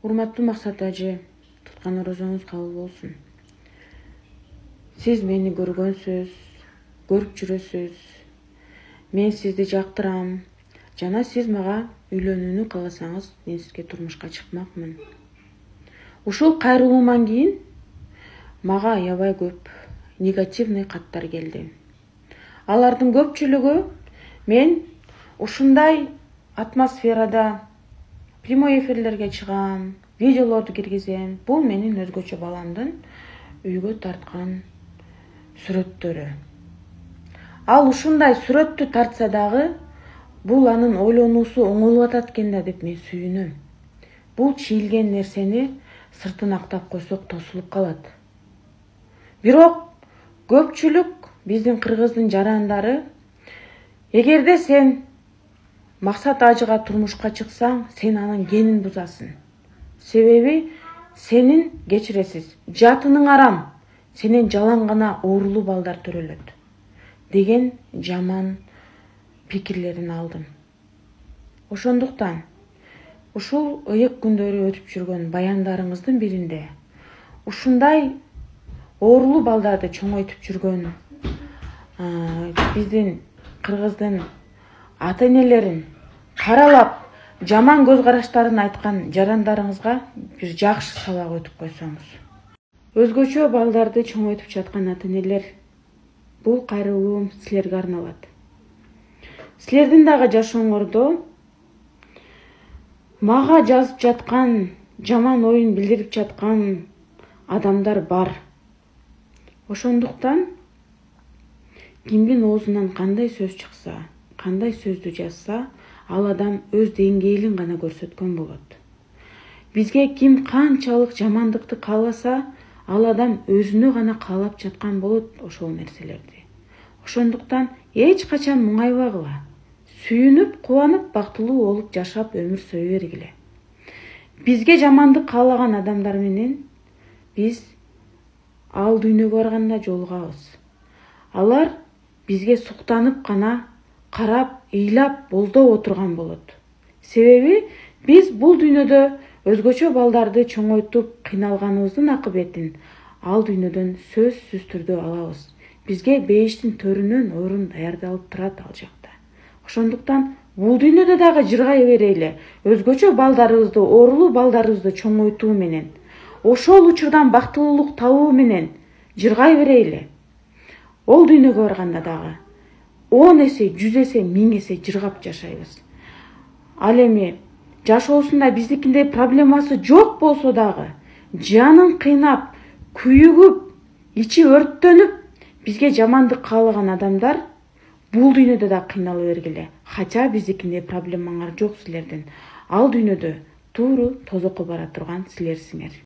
Урматтуу Максат ажы, туткан орозоңуз кабыл болсун. Сиз мени көргөнсүз, көрүп жүрөсүз. Мен сизди жактырам. Жана сиз мага үйлөнүүнү кааласаңыз, мен сизге турмушка чыкмакмын. Ушул кайрылууман кийин мага аябай көп негативный каттар келди. Алардын көпчүлүгү мен ушундай атмосферада прямой эфирлерге чыгам, видеолорду киргизем. Бул менин өзгөчө баламдын үйгө тарткан сүрөттөрү. Ал ушундай сүрөттү тартса дагы, бул анын ойлонуусу оңолуп атат экен да деп мен сүйүнөм. Бул чийилген нерсени сыртын актап койсок тосулуп калат. Бирок көпчүлүк биздин кыргыздын жарандары, эгерде сен Максат ажыга турмушка чыксаң, сен анын генин бузасың. Себеби сенин, кечиресиз, жатының арам, сенен жалаң гана оорулуу балдар төрөлөт деген жаман пикирлерин алдым. Ошондуктан ушул ыйык күндөрү өтүп жүргөн баяндарыңыздын биринде ушундай оорулуу балдарды чоңойтуп жүргөн биздин кыргыздын ата-энелерин каралап, жаман көз караштарын айткан жарандарыңызга бир жакшы сабак өтүп койсоңуз. Өзгөчө балдарды чоңойтуп жаткан ата-энелер, бул кайрылуум силерге арналат. Силердин дагы жашооңордо мага жазып жаткан, жаман оюн билдирип жаткан адамдар бар. Ошондуктан кимдин оозунан кандай сөз чыкса, кандай сөздү жазса, ал адам өз деңгээлин гана көрсөткөн болот. Бизге ким канчалык жамандыкты кааласа, ал адам өзүнө гана каалап жаткан болот ошол нерселерди. Ошондуктан эч качан муңайбагыла, сүйүнүп, кубанып, бактылуу болуп жашап өмүр сүрө бергиле. Бизге жамандык каалаган адамдар менен биз ал дүйнөгө барганда жолугабыз. Алар бизге суктанып гана карап, ыйлап, боздоп отурган болот. Себеби биз бул дүйнөдө өзгөчө балдарды чоңойтуп кыйналганыбыздын акыбетин ал дүйнөдөн сөзсүз түрдө алабыз. Бизге бейиштин төрүнөн орун даярдалып турат ал жакта. Ошондуктан бул дүйнөдө дагы жыргай берели, өзгөчө балдарыбызды, оорулуу балдарыбызды чоңойтуу менен, ошол учурдан бактылуулук табуу менен жыргай берели. Ол дүйнөгө барганда дагы 10 эсе, 100 эсе, 1000 эсе жыргап жашайбыз. Ал эми жашоосунда биздикиндей проблемасы жок болсо дагы, жанын кыйнап, күйүгүп, ичи өрттөнүп, бизге жамандык каалаган адамдар бул дүйнөдө да кыйнала бергиле. Хача биздикиндей проблемаңар жок силердин. Ал дүйнөдө тууру тозокко бара турган силерсиңер.